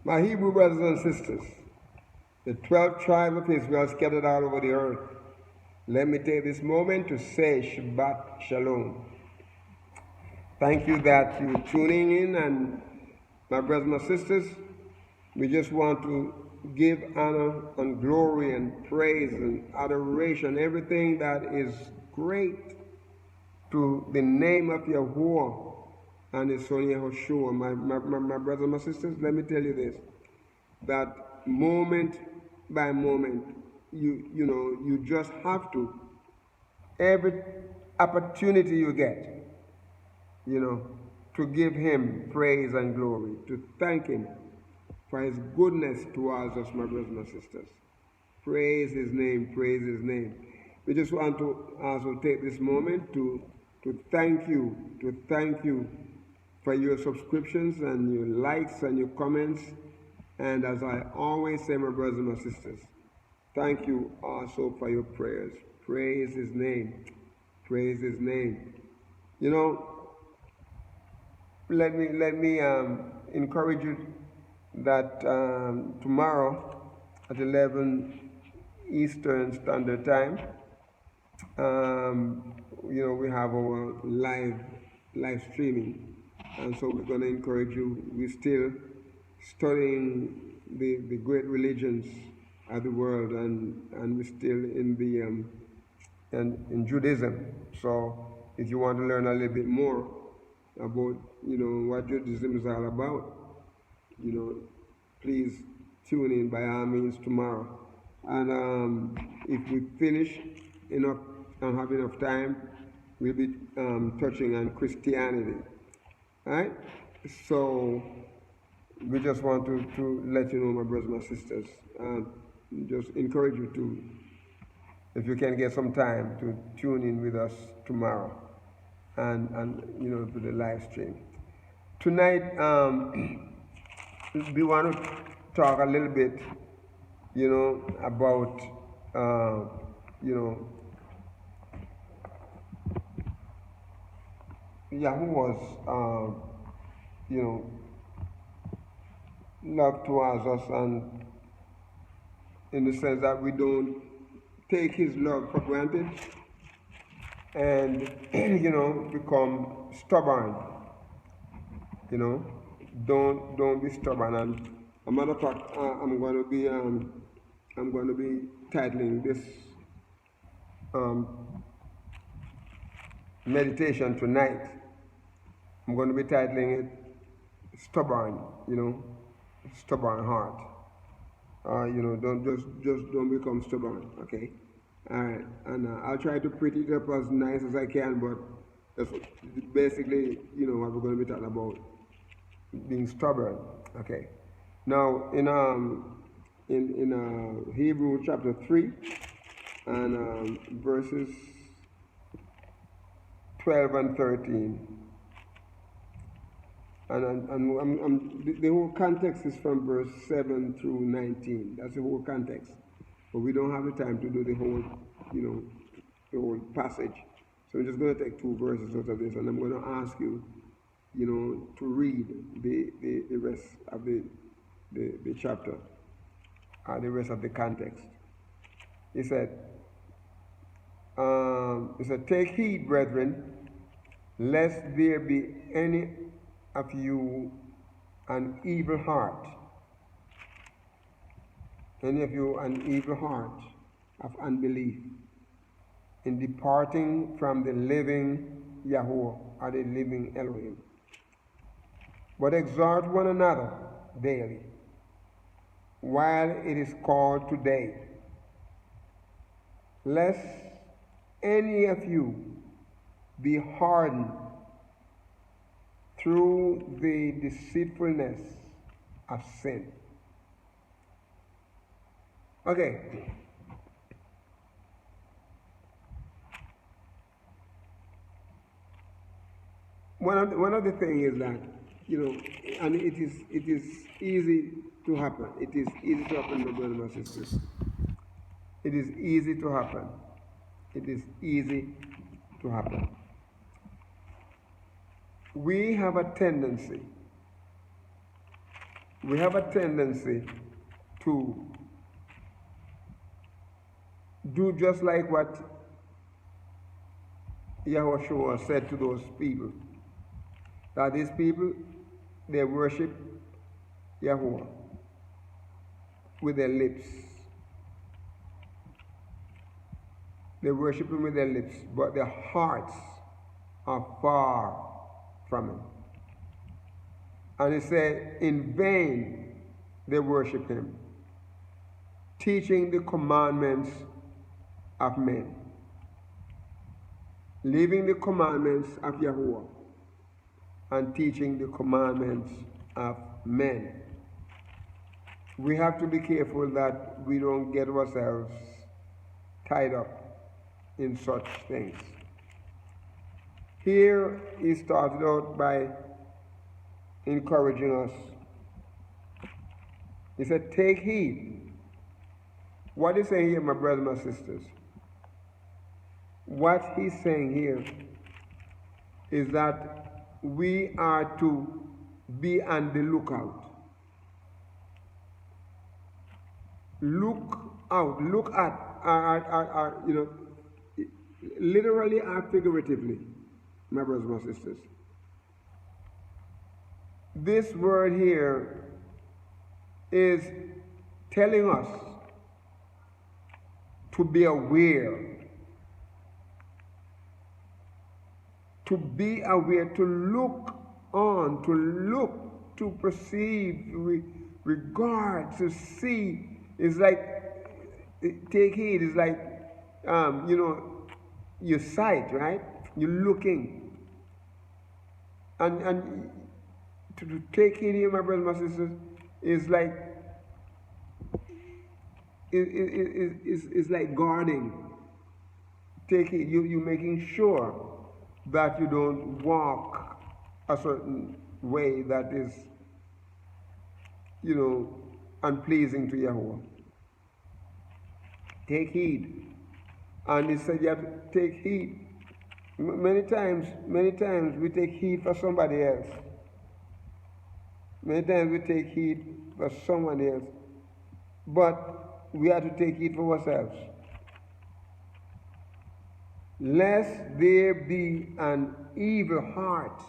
My Hebrew brothers and sisters, the 12th tribe of Israel scattered all over the earth. Let me take this moment to say Shabbat Shalom. Thank you that you're tuning in, and my brothers and sisters, we just want to give honor and glory and praise and adoration, everything that is great, to the name of Yahuwah and his son Yahushua. My brothers and my sisters, let me tell you this, that moment by moment, you just have to, every opportunity you get, to give him praise and glory, to thank him for his goodness towards us, my brothers and sisters. Praise his name, praise his name. We just want to also take this moment to thank you for your subscriptions and your likes and your comments. And as I always say, my brothers and my sisters, thank you also for your prayers. Praise his name. Praise his name. Let me encourage you that tomorrow at 11 Eastern Standard Time, we have our live streaming, and so we're going to encourage you. We're still studying the great religions of the world, and we're still in the in Judaism. So if you want to learn a little bit more about what Judaism is all about, please tune in by all means tomorrow. And if we finish enough and have enough time, we'll be touching on Christianity. All right? So we just want to let you know, my brothers and my sisters, just encourage you to, if you can get some time, to tune in with us tomorrow and to the live stream. Tonight, we want to talk a little bit, about, Yahuwah's, love towards us, and in the sense that we don't take his love for granted and, become stubborn. Don't be stubborn. And a matter of fact, I'm going to be titling this meditation tonight. I'm going to be titling it "Stubborn." Stubborn heart. Don't become stubborn. Okay. All right. And I'll try to pretty it up as nice as I can, but that's basically, what we're going to be talking about. Being stubborn. Okay. Now in Hebrew chapter 3 and verses 12 and 13, and the whole context is from verse 7 through 19. That's the whole context. But we don't have the time to do the whole, the whole passage. So I'm just going to take 2 verses out of this, and I'm going to ask you, to read the rest of the chapter, the rest of the context. He said, "Take heed, brethren, lest there be any of you an evil heart, of unbelief, in departing from the living Yahuwah, or the living Elohim. But exhort one another daily, while it is called today, lest any of you be hardened through the deceitfulness of sin." Okay. One of the things is that, and it is easy to happen. It is easy to happen, my brothers and sisters. It is easy to happen. It is easy to happen. We have a tendency we have a tendency to do just like what YAHUAH'S said to those people. That these people, they worship YAHUAH with their lips. They worship him with their lips, but their hearts are far from him. And he said, in vain they worship him, teaching the commandments of men, leaving the commandments of YAHUAH and teaching the commandments of men. We have to be careful that we don't get ourselves tied up in such things. Here he started out by encouraging us. He said, take heed. What he's saying here, my brothers and my sisters, what he's saying here is that we are to be on the lookout. Look out, look at, literally and figuratively, my brothers and my sisters. This word here is telling us to be aware. To be aware, to look on, to perceive, regard, to see. It's like, take heed, it's like, your sight, right? You're looking. And to take heed here, my brothers and my sisters, is like, is like guarding. Take heed, you're making sure that you don't walk a certain way that is, unpleasing to YAHUAH. Take heed. And he said you have to take heed. Many times we take heed for somebody else. Many times we take heed for someone else. But we have to take heed for ourselves. Lest there be an evil heart.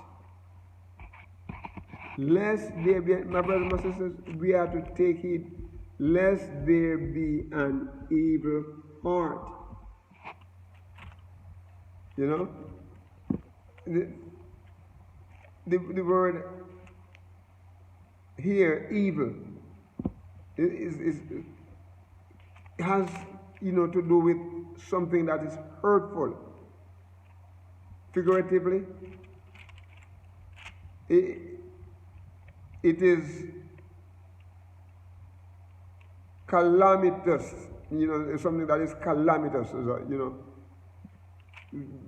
Lest there be, my brothers and my sisters, we have to take heed, lest there be an evil heart. The word here, evil, has to do with something that is hurtful. Figuratively, it is calamitous, something that is calamitous,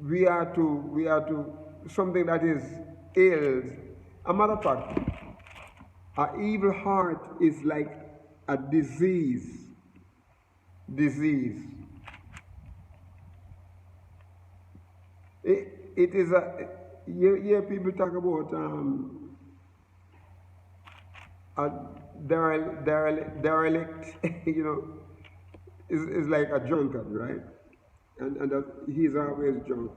we are to something that is ill. A matter of fact, an evil heart is like a disease. It is you hear people talk about a derelict, is like a drunkard, right? And he's always drunk.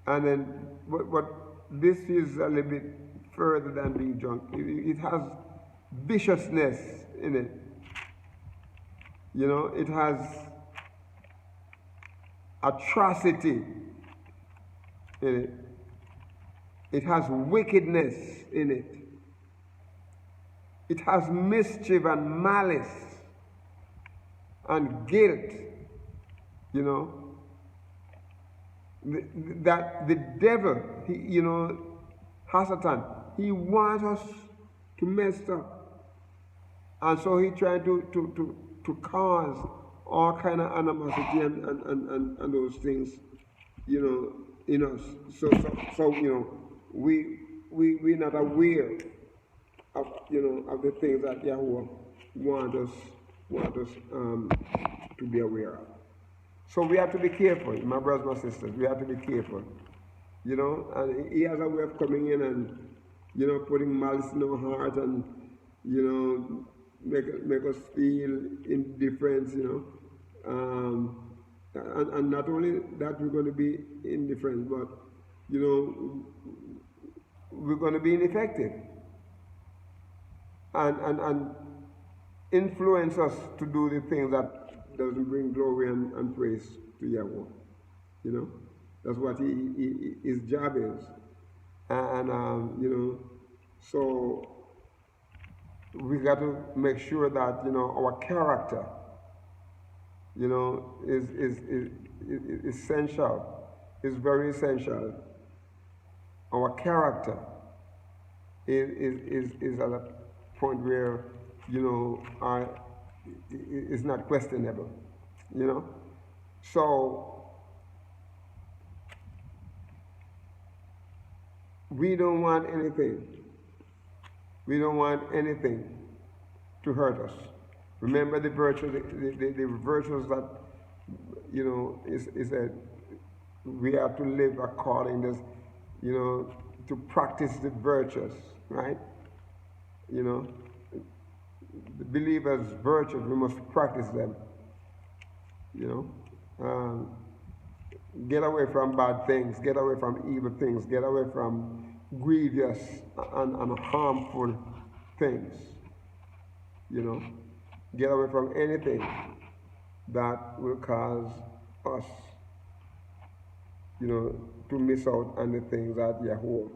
And then, but this is a little bit further than being drunk. It has viciousness in it. It has atrocity in it. It has wickedness in it. It has mischief and malice and guilt, that the devil, Hasatan, he wants us to mess up. And so he tried to cause all kind of animosity and those things, in us. So we're not aware of of the things that YAHUAH want us to be aware of. So we have to be careful, my brothers and sisters. We have to be careful, and he has a way of coming in and putting malice in our heart and, make us feel indifference, and not only that we're going to be indifferent, but, we're going to be ineffective and influence us to do the things that doesn't bring glory and praise to Yahweh. That's what his job is. And, so we got to make sure that, our character, is essential, is very essential. Our character is at a point where, is not questionable, So we don't want anything. We don't want anything to hurt us. Remember the virtues, the virtues that, is that we have to live according to, to practice the virtues, right? The believers' virtues, we must practice them. Get away from bad things, get away from evil things, get away from grievous and harmful things. Get away from anything that will cause us, to miss out on the things that Yahweh,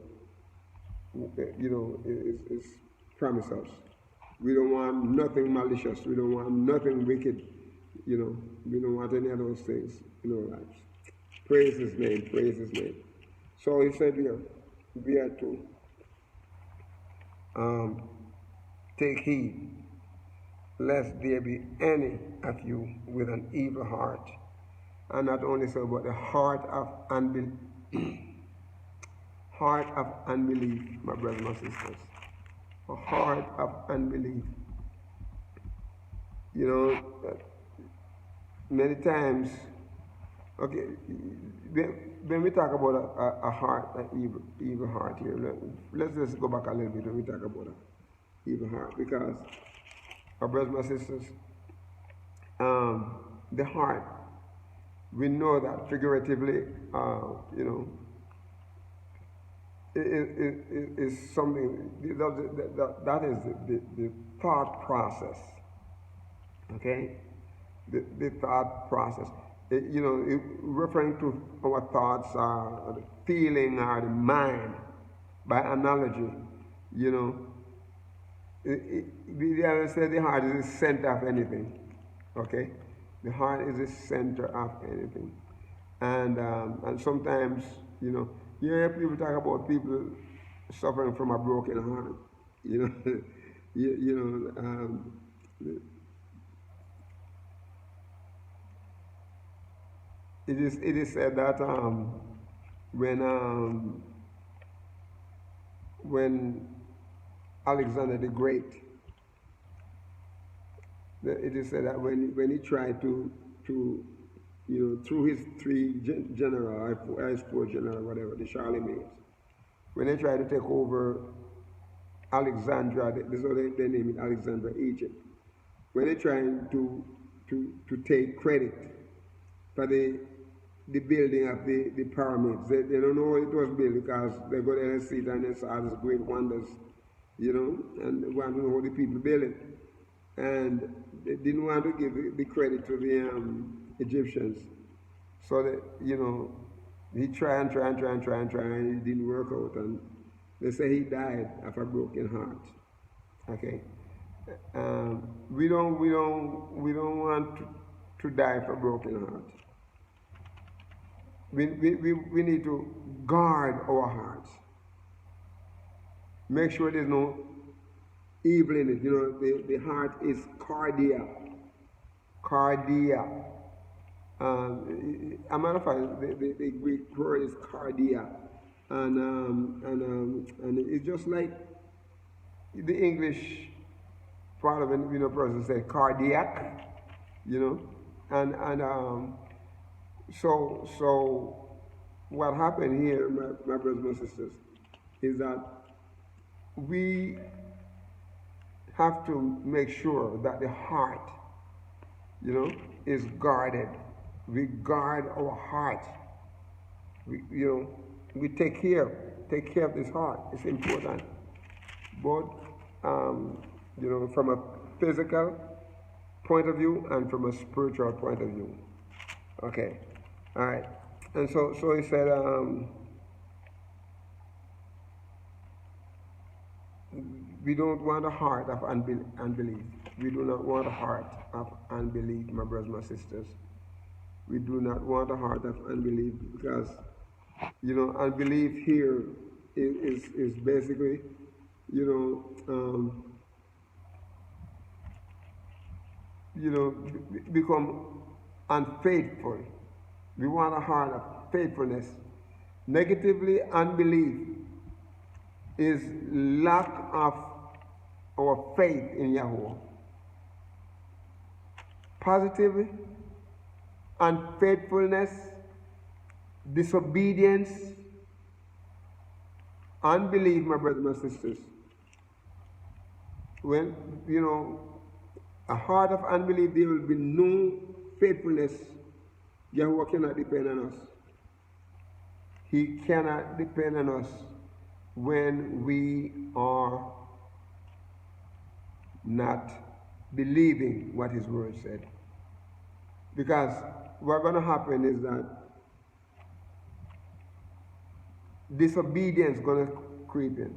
is promised us. We don't want nothing malicious. We don't want nothing wicked. We don't want any of those things in our lives. Praise his name, praise his name. So he said here, we are to take heed lest there be any of you with an evil heart. And not only so, but the heart of unbelief. Heart of unbelief, my brothers and sisters. A heart of unbelief. Many times, okay, when we talk about a heart, an evil heart here, let's just go back a little bit when we talk about an evil heart, because, our brothers and sisters, the heart, we know that figuratively, is something, that is the thought process, okay? The thought process. Referring to our thoughts, the feeling, or the mind, by analogy, we always say the heart is the center of anything, okay? The heart is the center of anything. And sometimes, you hear people talk about people suffering from a broken heart, It is said that when Alexander the Great, it is said that when he tried to through his three general, his four general, whatever, the Charlemagne's, when they tried to take over Alexandria, this is what they name it, Alexandria, Egypt. When they trying to take credit for the building of the pyramids, they don't know it was built because they go there and see it and they saw these great wonders, and they want to know how the people built it. And they didn't want to give the credit to the Egyptians. So that, he tried and it didn't work out, and they say he died of a broken heart. Okay, we don't want to die of a broken heart. We need to guard our hearts. Make sure there's no evil in it. The heart is cardia. A matter of fact, the Greek word is cardia, and it's just like the English part of it. Person say cardiac, So what happened here, my brothers and sisters, is that we have to make sure that the heart, is guarded. We guard our heart. We take care of this heart. It's important, both from a physical point of view and from a spiritual point of view. Okay, all right. And so he said, we don't want a heart of unbelief. We do not want a heart of unbelief, my brothers, my sisters. We do not want a heart of unbelief, because, unbelief here is basically, become unfaithful. We want a heart of faithfulness. Negatively, unbelief is lack of our faith in Yahuwah. Positively, unfaithfulness, disobedience, unbelief, my brothers, my sisters. When, a heart of unbelief, there will be no faithfulness. Yahuwah cannot depend on us. He cannot depend on us when we are not believing what His word said. Because what's going to happen is that disobedience is going to creep in.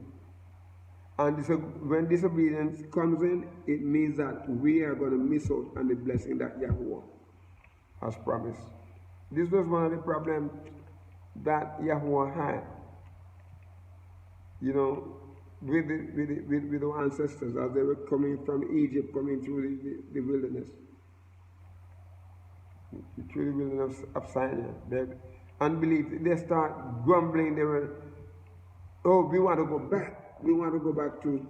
And when disobedience comes in, it means that we are going to miss out on the blessing that Yahuwah has promised. This was one of the problems that Yahuwah had, with our ancestors as they were coming from Egypt, coming through the wilderness, through the wilderness of Sinai. Their unbelief, they start grumbling. They were, we want to go back. We want to go back to,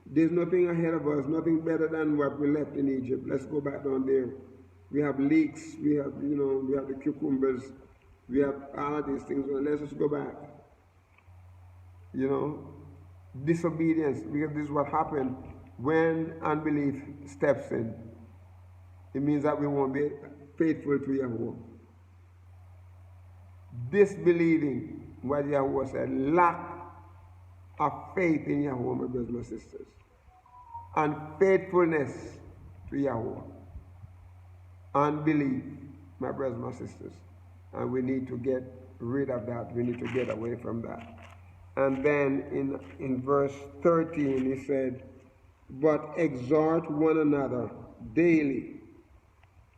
there's nothing ahead of us, nothing better than what we left in Egypt. Let's go back down there. We have leeks, we have, we have the cucumbers, we have all of these things. Well, let's just go back. Disobedience, because this is what happened when unbelief steps in. It means that we won't be faithful to Yahuwah. Disbelieving what Yahuwah said, lack of faith in Yahuwah, my brothers, my sisters, unfaithfulness to Yahuwah, unbelief, my brothers, my sisters, and we need to get rid of that. We need to get away from that. And then in verse 13 he said, but exhort one another daily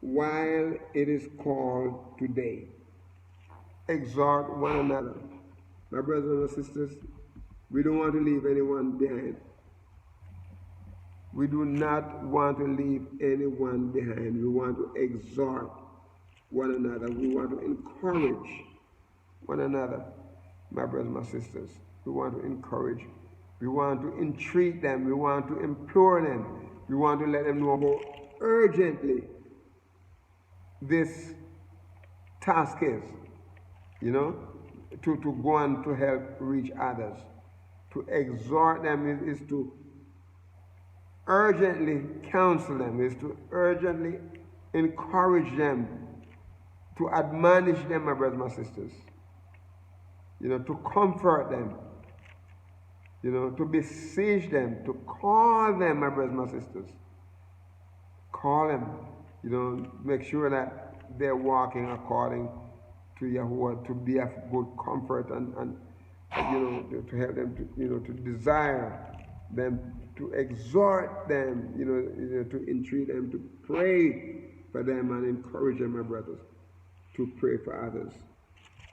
while it is called today. Exhort one another. My brothers and my sisters, we don't want to leave anyone behind. We do not want to leave anyone behind. We want to exhort one another. We want to encourage one another. My brothers and my sisters, we want to encourage. We want to entreat them. We want to implore them. We want to let them know how urgently this task is, to go on to help reach others. To exhort them is to urgently counsel them, is to urgently encourage them, to admonish them, my brothers and my sisters. To comfort them, to beseech them, to call them, my brothers and my sisters. Call them, make sure that they're walking according to Yahuwah, to be of good comfort and to help them to desire them, to exhort them, to entreat them, to pray for them and encourage them, my brothers, to pray for others.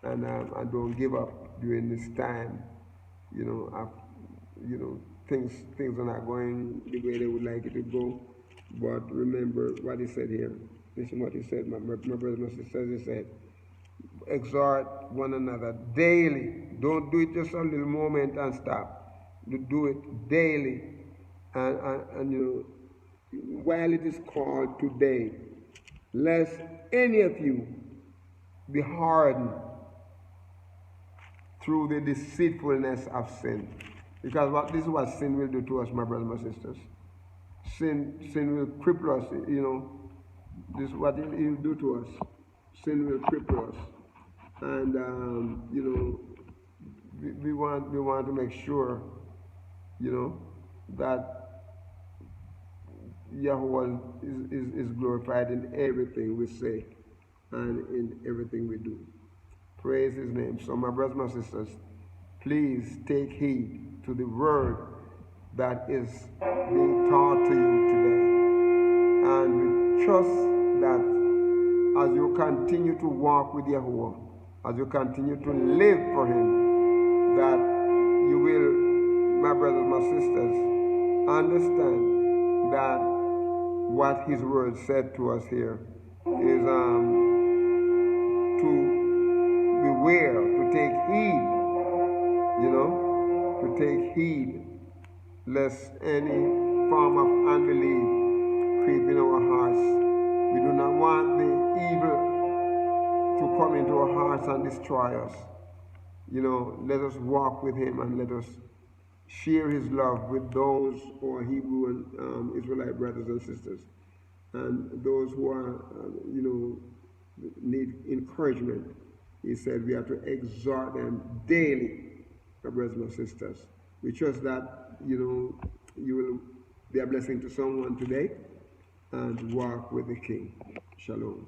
And don't give up during this time. Things are not going the way they would like it to go. But remember what he said here. Listen what he said, my brothers and sisters. He said, exhort one another daily. Don't do it just a little moment and stop. Do it daily. And while it is called today, lest any of you be hardened through the deceitfulness of sin. Because this is what sin will do to us, my brothers and my sisters. Sin will cripple us, This is what it will do to us. Sin will cripple us. And, we want to make sure, that Yahuwah is glorified in everything we say and in everything we do. Praise his name. So my brothers and my sisters, please take heed to the word that is being taught to you today. And we trust that as you continue to walk with Yahuwah, as you continue to live for him, that you will, my brothers and my sisters, understand that what his word said to us here is to beware, to take heed, to take heed lest any form of unbelief creep in our hearts. We do not want the evil to come into our hearts and destroy us. Let us walk with him and let us share his love with those who are Hebrew and Israelite brothers and sisters, and those who are, need encouragement. He said we have to exhort them daily, my brothers and sisters. We trust that, you will be a blessing to someone today and walk with the King. Shalom.